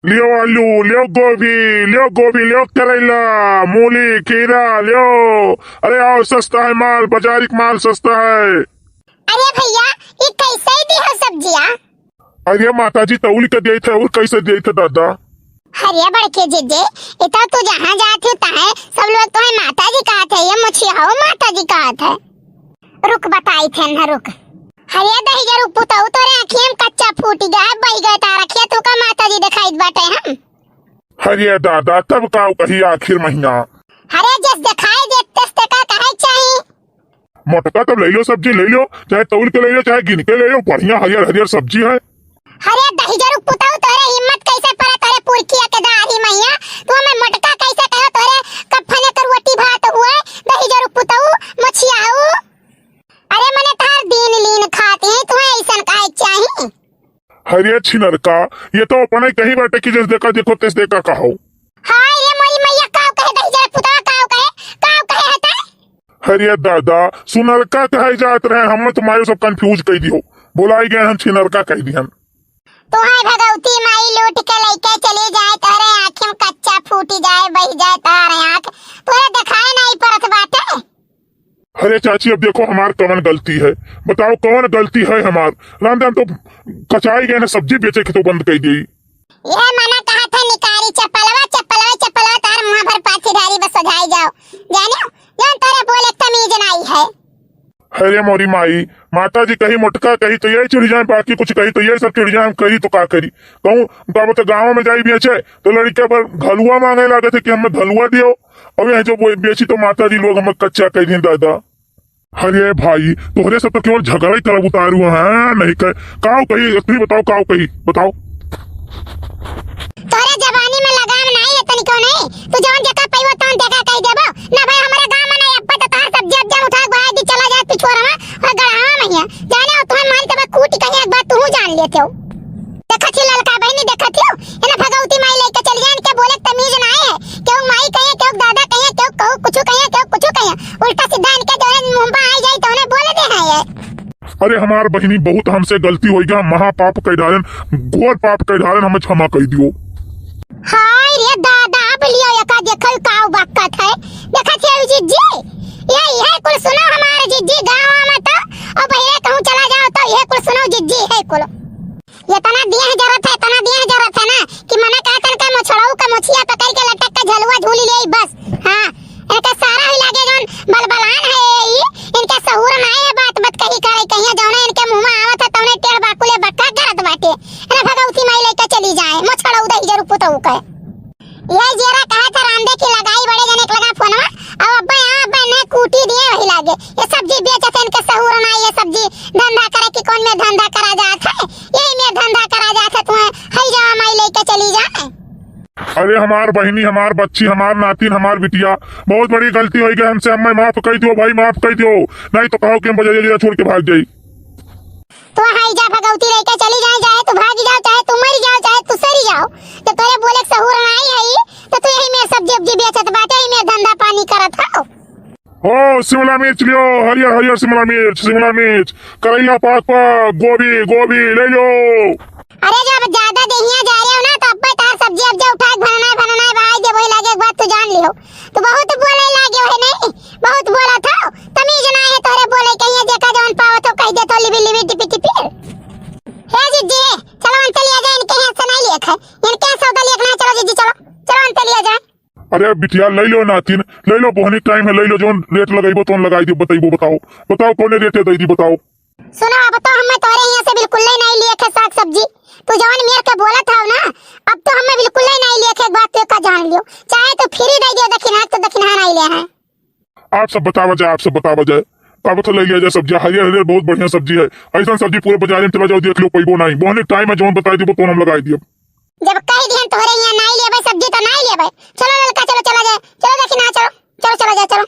लियो आलू, लियो गोभी, लियो गोभी, लियो करेला, मूली, खीरा लियो। अरे आओ, सस्ता है माल, बाजारिक माल सस्ता है। अरे भैया ये कैसे दी है सब्जियाँ? अरे माता जी तौल के दिए थे और कैसे दिए थे दादा? अरे बड़के जीजे इतना तू जहाँ जाते होता है सब लोग तो है माता जी कहते है, ये मुछिया हो माता जी कहते है। रुक बताई थे ना रुक। अरे दही जरूर पुताऊ तोरे आँखियों में कच्चा फूट गया बही गए तारा खेत तो का माता जी दिखाई बाटे हम। अरे दादा तब का कही आखिर महीना। अरे जिस दिखाई देते का कहे चाहिए। मोटका तब ले लो, सब्जी ले लो, चाहे तौल के ले लो चाहे गिन के ले लो, बढ़िया हरियर हरियर सब्जी है। अरे दही जरूर पुताऊ तोरे हिम्मत कैसे पड़ा तोरे पुरखिया के दाही मैया तू हमें मटका कैसे कहो तोरे कफने कर रोटी भात हुए दही जरूर पुताऊ मछियाऊ। अरे मने तार दिन लीन खाते हैं तुम्हें ऐसा काहे चाहिए। हरियर छिनर का ये तो अपने कहीं बाटे की जिस देखा देखो तिस देखा कहो। हाय रे मोरी मैया काव कहे दही जरूर पुताऊ काव कहे हटा। हरियर दादा सुनर का कहे जात रहे, हम तुम्हारे सब कंफ्यूज कर दियो, बुलाई गए हम छिनर का कह दिहन। तो है भगवती माई लूट के लेके चली जाए तारे आँखों में कच्चा फूटी जाए बही जाए तारे आँख तोरे दिखाए नहीं परत बाटे। अरे चाची अब देखो हमार कौन गलती है, बताओ कौन गलती है हमार? रामदान तो कचाई गए ना, सब्जी बेचे के तो बंद कर दी। ये मना कहा था निकारी चप्पलवा तार मुँह भर पाथीदारी बस सजाई जाओ जानियो जान तारे बोले तमीज नहीं है। अरे मोरी माई माता जी कहीं मोटका कहीं तो यही चिड़ जाए, बाकी कुछ कहीं तो यही सब चिड़ जाए, करी तो का करी कहूँ तो गाँव में जाई बेचे तो लड़के पर घलुआ मांगे लगे थे कि हमें घलुआ दियो, अब यहाँ जो बेची तो माता जी लोग हमें कच्चा कह दिए दादा। अरे भाई तोहरे सब तो केवल झगड़ा ही तरफ उतारू है, नहीं कह काव कही असली बताओ, काव कही बताओ। तोरे जवानी में लगाम नहीं है तनिको नहीं, तू जौन जगह पैवो तौन जगह कह देबो ना भाई हमारे गांव में नहीं अब्बा तो तार सब्जी अब जब उठा भाई दी चला जा तू छोरा और गड़ावा मैया जाने हो तुम्हें मान तब कूट कहीं एक बात तू जान लेते हो। देखा थी ललका बहनी देखा थी ये ना भगवती माई लेके चली जाए, इनके बोले तमीज ना है क्यों माई कहे क्यों दादा कहे क्यों कहू कुछ कहे क्यों कुछ कहे उल्टा सीधा इनके जो मुंह में आ जाए तो उन्हें बोले दे है ये। अरे हमार बहनी बहुत हमसे गलती हो गया, महापाप कह डालन, घोर पाप कह डालन, हमें क्षमा कर दियो। हाय रे दादा अब लियो यका देखल काऊ बक्कत है देखा थी जीजी ये कुल सुनो हमारे जीजी गांव में तो और भैया कहूं चला जाओ तो ये कुल सुनो जीजी है कुल ये तना दिया है जरूरत है ना कि मना कहतन का मछड़ाऊ का मछिया पकड़ के लटक के झलुआ झूली ले बस। हां इनका सारा ही लागे जोन बलबलान है ये इनका सहूर ना है बात कही करे कहिया जौने इनके मुंह में आवत है तौने टेढ़ बाकुले बक्का करत बाटे अरे भगवती माई लेके चली जाए मछड़ाऊ दही जरूर पुतऊ कहे। ये जेरा कहा था रामदे की लगाई बड़े जने लगा फोनवा अब अब्बा ने कूटी दिए वही लागे ये सब्जी बेचते इनके सहूर ना ये सब्जी धंधा करे कि कौन में धंधा करा जात है यही में धंधा करा जात है तुम्हें हई जा माई लेके चली जाए। अरे हमार बहनी हमार बच्ची हमार नातिन हमार बिटिया बहुत बड़ी गलती हो गई हमसे, हमें माफ कर दियो भाई, माफ कर दियो, नहीं तो कहो कि हम बजा छोड़ के भाग जाई। तो हाई जा भगवती लेके चली जाए चाहे तू भाग जाओ चाहे तू मर जाओ चाहे तू सरी जाओ तो तेरे बोले सहूर नहीं है तो तू यही में सब्जी उब्जी बेचत बाटे यही में धंधा पानी करत हो। ओ शिमला मिर्च लियो, हरियर हरियर शिमला मिर्च करेला पाक गोभी ले लो। अरे जब ज्यादा देहिया जा रहे हो ना तो अब्बा तार सब्जी अब जा उठा भरना भाई दे वही लागे एक बात तू जान लियो तो बहुत बोले लागे है नहीं बहुत बोला था तमीज ना है तोरे बोले कहीं देखा जौन पाव तो कह दे तो लिबी टिपी हे जीजी चलो अंत लिया जाए इनके हाथ से नहीं लेख है इनके सौदा लेखना चलो जीजी चलो अंत लिया जाए। अरे बिटिया ले लो नातिन ले लो, बहुत टाइम है, ले लो, जोन रेट लगाइबो तो लगाई दियो, बताओ कौन रेट दे दी बताओ। सुनो अब तो हमें तोरे यहाँ से बिल्कुल नहीं लिए थे साग सब्जी तू जौन मेरे के बोला था ना अब तो हमें बिल्कुल नहीं लिए थे, एक बात तो का जान लियो चाहे तो फ्री दे दियो दक्षिणा तो दक्षिणा नहीं ले है। आप सब बतावा जाए अब तो ले लिया जाए सब्जी, हरियर बहुत बढ़िया सब्जी है, ऐसा सब्जी पूरे बाजार में चला जाओ देख लो पैबो नहीं, बहुत टाइम है, जोन बताई दियो तो हम लगाई दियो। जब कह दिए तोरे यहाँ नहीं ले भाई सब्जी तो नहीं ले भाई, चलो लड़का चलो चला जाए, चलो दक्षिणा चलो चला जाए चलो।